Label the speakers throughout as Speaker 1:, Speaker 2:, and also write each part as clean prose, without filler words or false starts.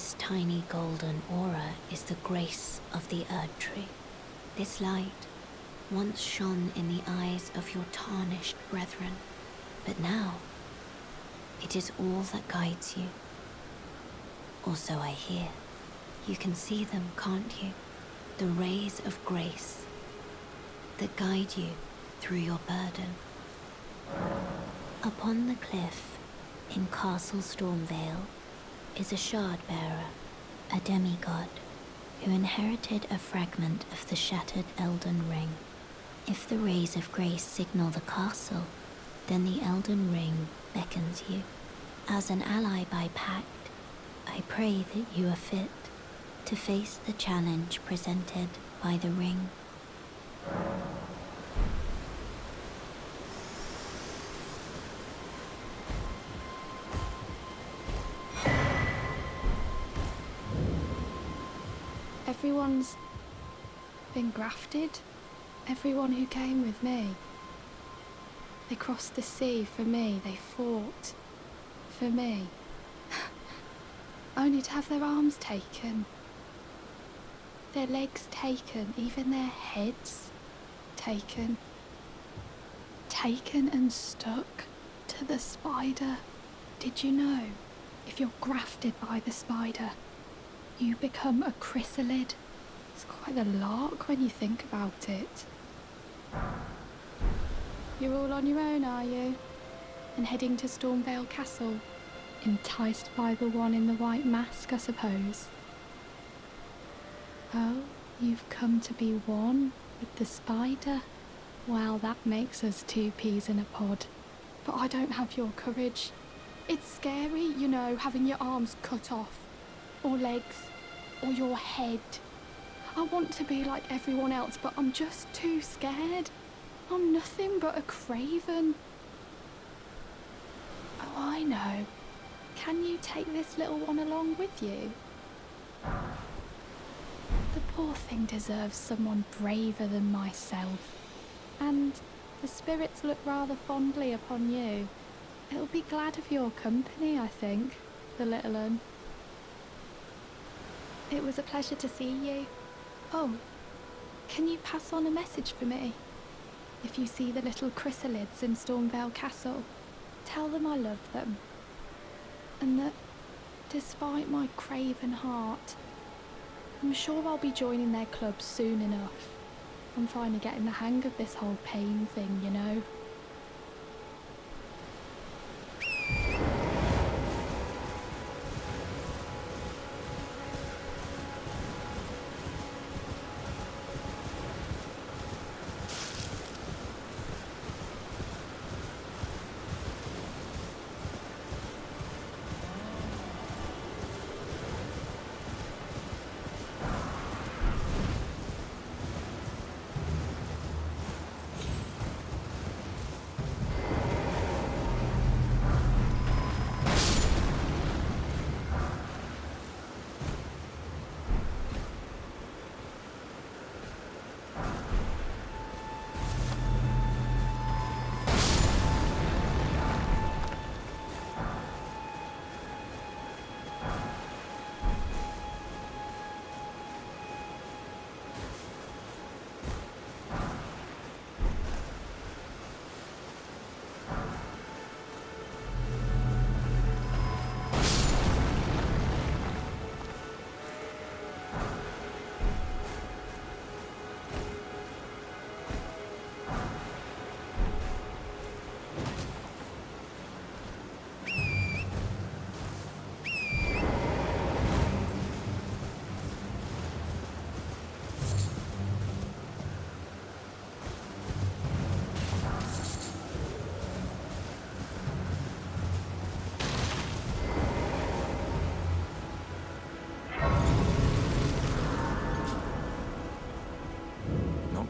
Speaker 1: This tiny golden aura is the grace of the Erd Tree. This light once shone in the eyes of your tarnished brethren, but now it is all that guides you. Or so I hear. You can see them, can't you? The rays of grace that guide you through your burden. Upon the cliff in Castle Stormvale is a shard-bearer, a demigod, who inherited a fragment of the shattered Elden Ring. If the rays of grace signal the castle, then the Elden Ring beckons you. As an ally by pact, I pray that you are fit to face the challenge presented by the ring.
Speaker 2: Everyone's been grafted. Everyone who came with me. They crossed the sea for me. They fought for me. Only to have their arms taken. Their legs taken. Even their heads taken. Taken and stuck to the spider. Did you know? If you're grafted by the spider, you become a chrysalid. It's quite a lark when you think about it. You're all on your own, are you? And heading to Stormvale Castle? Enticed by the one in the white mask, I suppose. Oh, you've come to be one with the spider? Well, that makes us two peas in a pod. But I don't have your courage. It's scary, you know, having your arms cut off. Or legs. Or your head. I want to be like everyone else, but I'm just too scared. I'm nothing but a craven. Oh, I know. Can you take this little one along with you? The poor thing deserves someone braver than myself. And the spirits look rather fondly upon you. It'll be glad of your company, I think, the little un. It was a pleasure to see you. Oh, can you pass on a message for me? If you see the little chrysalids in Stormvale Castle, tell them I love them. And that, despite my craven heart, I'm sure I'll be joining their club soon enough. I'm finally getting the hang of this whole pain thing, you know.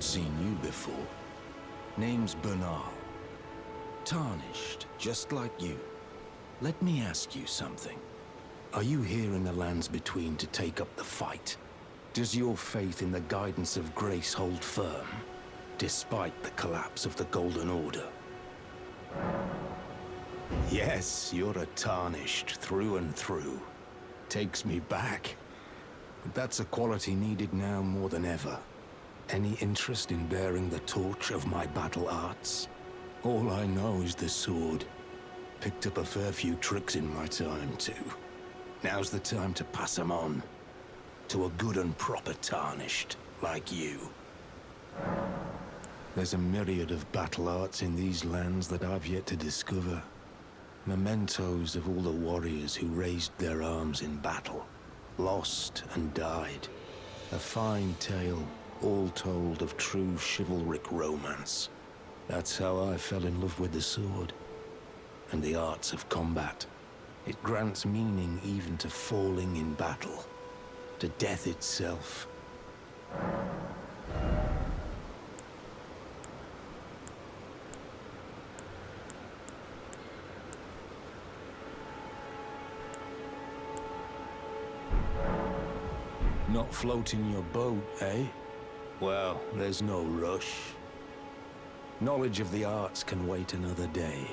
Speaker 3: Seen you before. Name's Bernal. Tarnished, just like you. Let me ask you something. Are you here in the lands between to take up the fight? Does your faith in the guidance of grace hold firm, despite the collapse of the Golden Order? Yes, you're a Tarnished through and through. takes me back. But that's a quality needed now more than ever. Any interest in bearing the torch of my battle arts? All I know is the sword. Picked up a fair few tricks in my time, too. Now's the time to pass them on. To a good and proper tarnished, like you. There's a myriad of battle arts in these lands that I've yet to discover. Mementos of all the warriors who raised their arms in battle. Lost and died. A fine tale, all told of true chivalric romance. That's how I fell in love with the sword. And the arts of combat. It grants meaning even to falling in battle. To death itself. Not floating your boat, eh? Well, there's no rush. Knowledge of the arts can wait another day.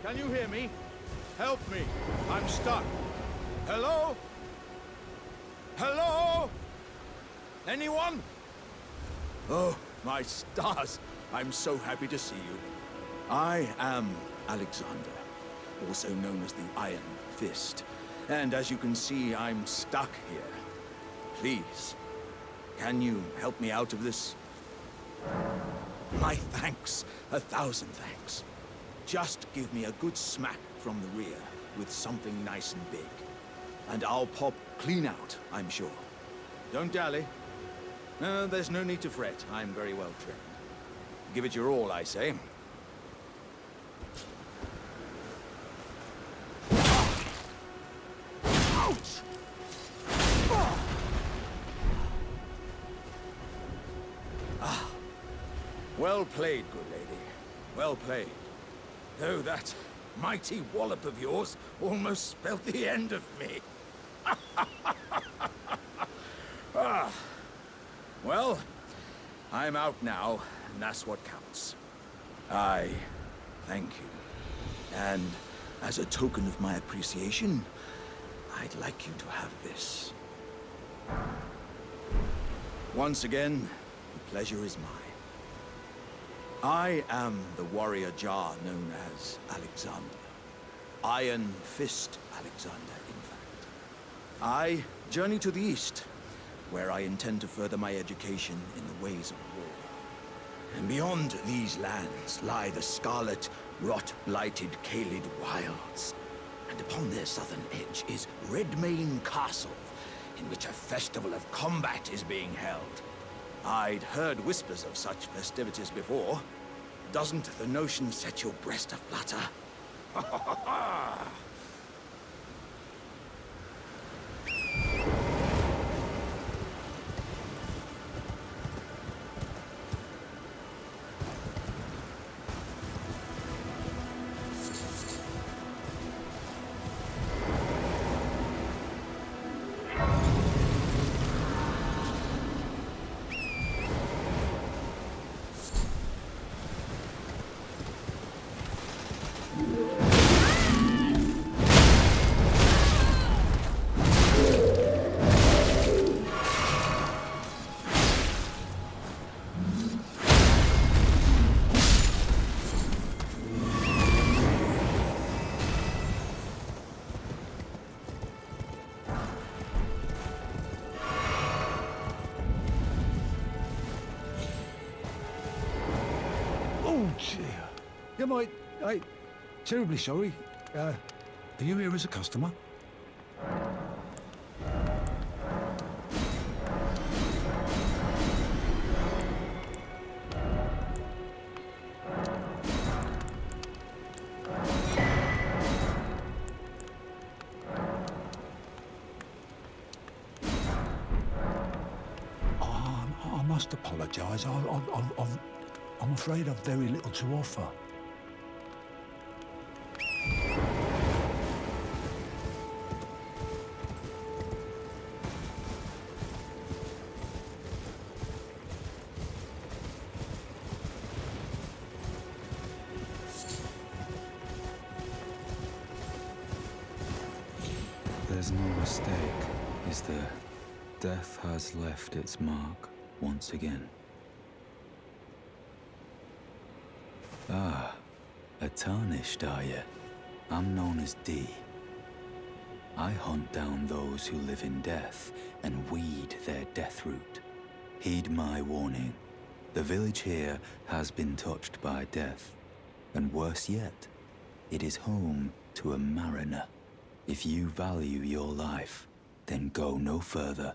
Speaker 4: Can you hear me? Help me. I'm stuck. Hello? Hello? Anyone? Oh, my stars. I'm so happy to see you. I am Alexander, also known as the Iron Fist. And as you can see, I'm stuck here. Please, can you help me out of this? My thanks. 1,000 thanks. Just give me a good smack from the rear with something nice and big. And I'll pop clean out, I'm sure. Don't dally. No, there's no need to fret. I'm very well trained. Give it your all, I say. Ouch! Ah. Well played, good lady. Well played. Though that mighty wallop of yours almost spelled the end of me. Ah. Well, I'm out now, and that's what counts. I thank you. And as a token of my appreciation, I'd like you to have this. Once again, the pleasure is mine. I am the warrior Jar known as Alexander. Iron Fist Alexander, in fact. I journey to the east, where I intend to further my education in the ways of war. And beyond these lands lie the scarlet, rot-blighted Kaled wilds. And upon their southern edge is Redmane Castle, in which a festival of combat is being held. I'd heard whispers of such festivities before. Doesn't the notion set your breast aflutter? Ha ha ha ha!
Speaker 3: dear. Yeah, mate. Hey, terribly sorry. Are you here as a customer? I must apologise. I'm afraid I've very little to offer.
Speaker 5: There's no mistake, is there? Death has left its mark once again. Ah, a tarnished, are you? I'm known as D. I hunt down those who live in death and weed their death root. Heed my warning. The village here has been touched by death. And worse yet, it is home to a mariner. If you value your life, then go no further.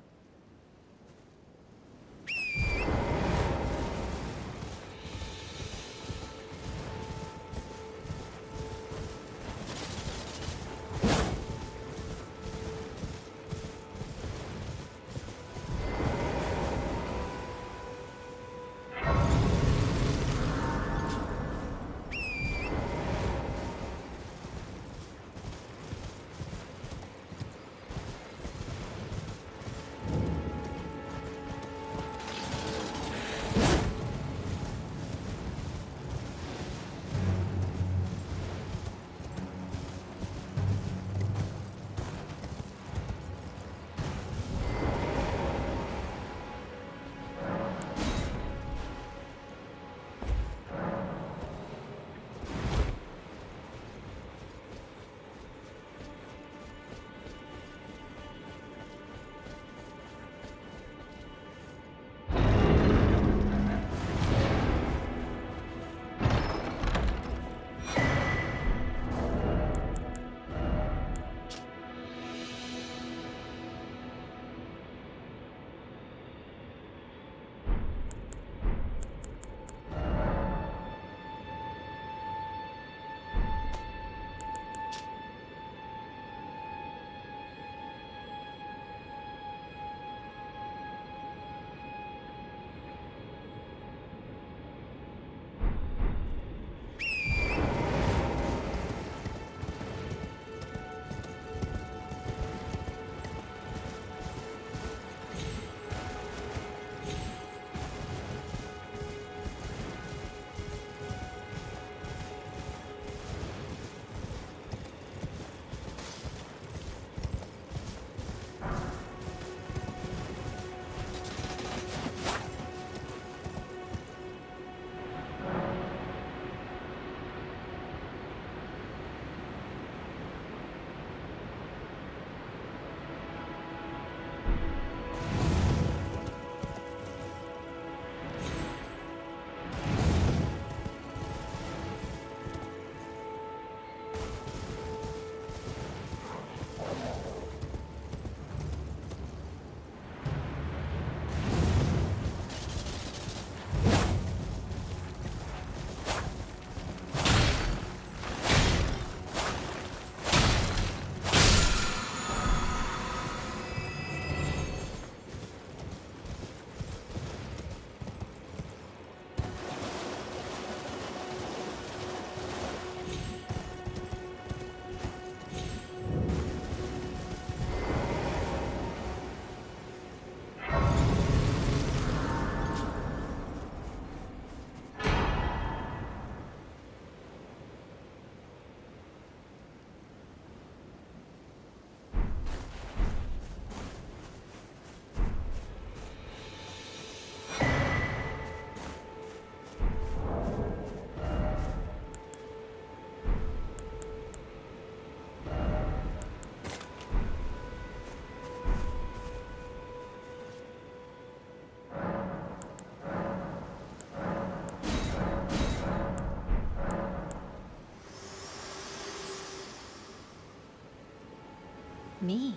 Speaker 1: Me.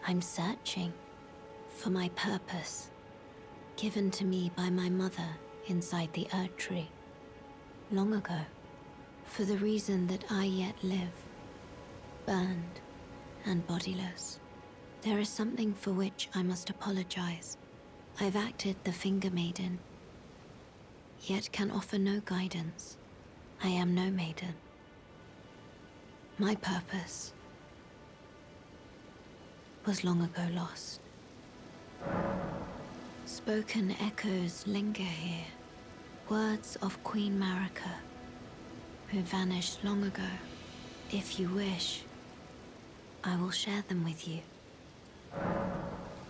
Speaker 1: I'm searching for my purpose, given to me by my mother inside the Earth Tree, long ago, for the reason that I yet live, burned and bodiless. There is something for which I must apologize. I've acted the finger maiden, yet can offer no guidance. I am no maiden. My purpose was long ago lost. Spoken echoes linger here, words of Queen Marika, who vanished long ago. If you wish, I will share them with you.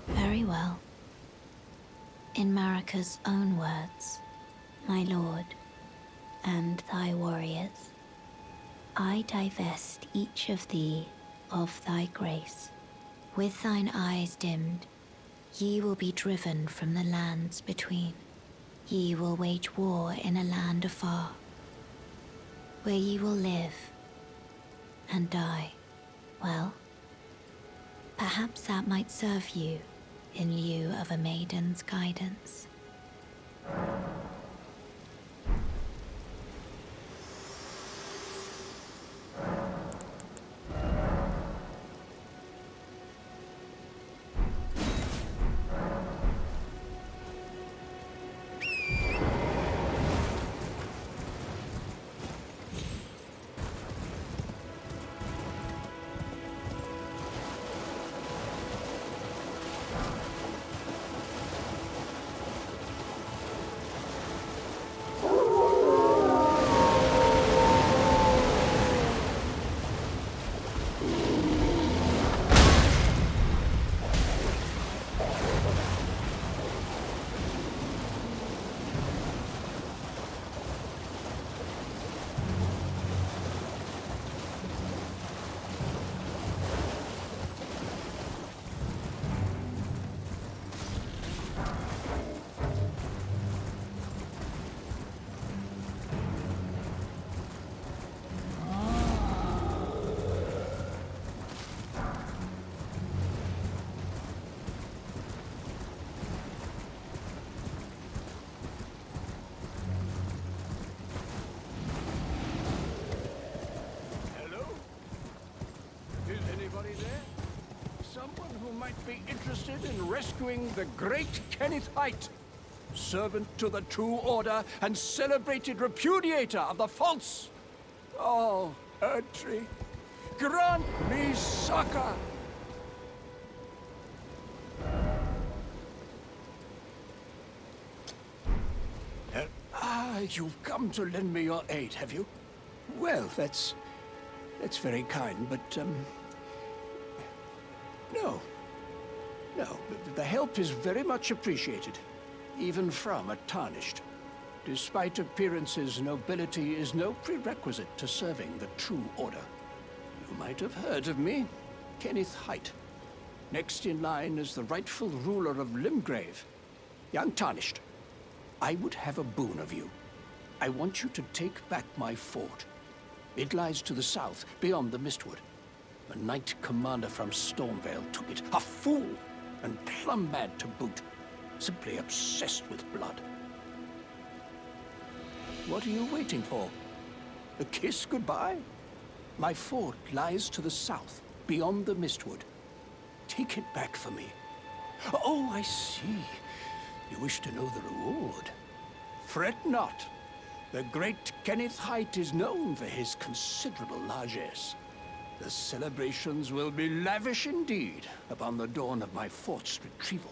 Speaker 1: Very well. In Marika's own words, my lord, and thy warriors, I divest each of thee of thy grace. With thine eyes dimmed, ye will be driven from the lands between. Ye will wage war in a land afar, where ye will live and die. Well, perhaps that might serve you in lieu of a maiden's guidance.
Speaker 6: Might be interested in rescuing the great Kenneth Haight, servant to the true order and celebrated repudiator of the false. Oh, Erdtree, grant me succor! You've come to lend me your aid, have you? Well, that's very kind, but, no. No, the help is very much appreciated, even from a tarnished. Despite appearances, nobility is no prerequisite to serving the true order. You might have heard of me, Kenneth Haight. Next in line is the rightful ruler of Limgrave, young Tarnished. I would have a boon of you. I want you to take back my fort. It lies to the south, beyond the Mistwood. A knight commander from Stormvale took it. A fool! And plumb mad to boot. Simply obsessed with blood. What are you waiting for? A kiss goodbye? My fort lies to the south, beyond the Mistwood. Take it back for me. Oh, I see. You wish to know the reward. Fret not. The great Kenneth Haight is known for his considerable largesse. The celebrations will be lavish indeed upon the dawn of my fort's retrieval.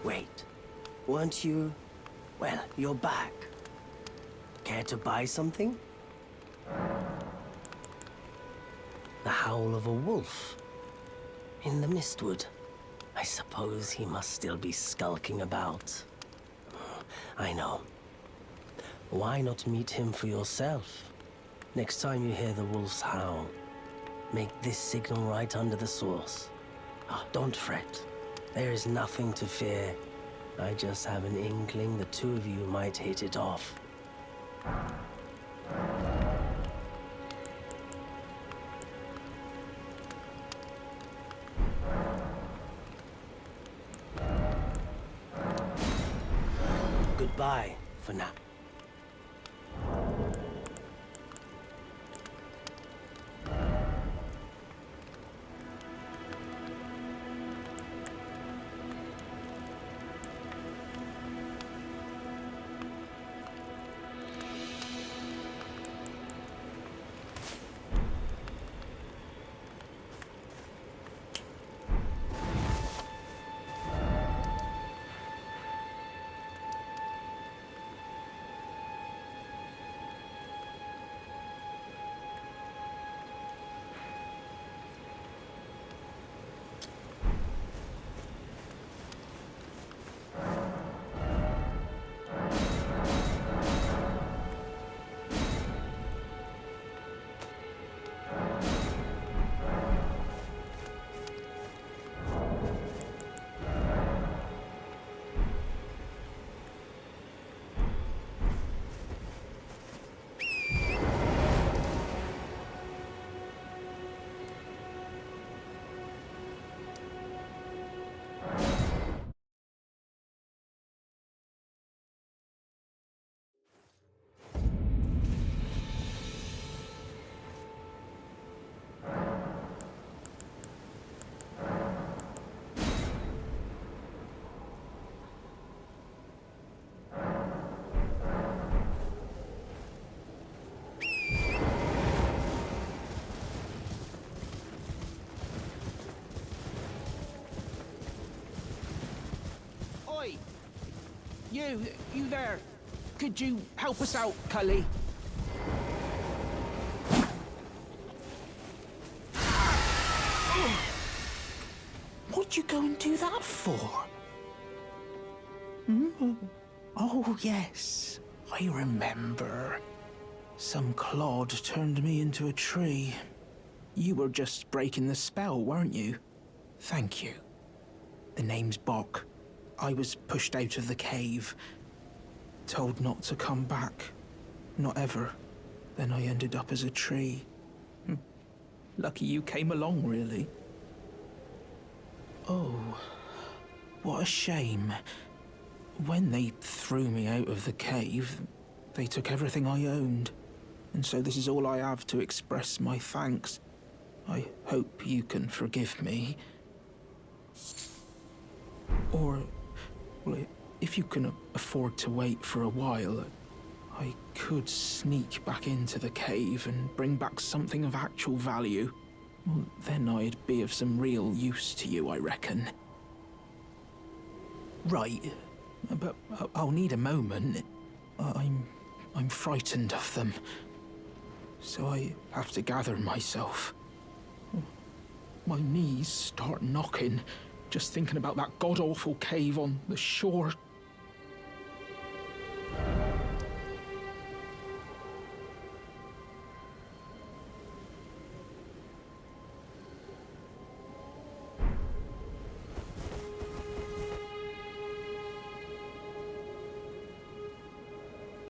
Speaker 7: Wait, weren't you... Well, you're back. Care to buy something? The howl of a wolf. In the mistwood. I suppose he must still be skulking about. I know. Why not meet him for yourself? Next time you hear the wolf's howl, make this signal right under the source. Don't fret. There is nothing to fear. I just have an inkling the two of you might hit it off. Goodbye for now.
Speaker 8: You there. Could you help us out, Cully? What'd you go and do that for? Oh, yes. I remember. Some clod turned me into a tree. You were just breaking the spell, weren't you? Thank you. The name's Bok. I was pushed out of the cave. Told not to come back. Not ever. Then I ended up as a tree. Lucky you came along, really. Oh, what a shame. When they threw me out of the cave, they took everything I owned. And so this is all I have to express my thanks. I hope you can forgive me. Or, well, if you can afford to wait for a while, I could sneak back into the cave and bring back something of actual value. Well, then I'd be of some real use to you, I reckon. Right, but I'll need a moment. I'm frightened of them, so I have to gather myself. My knees start knocking, just thinking about that god-awful cave on the shore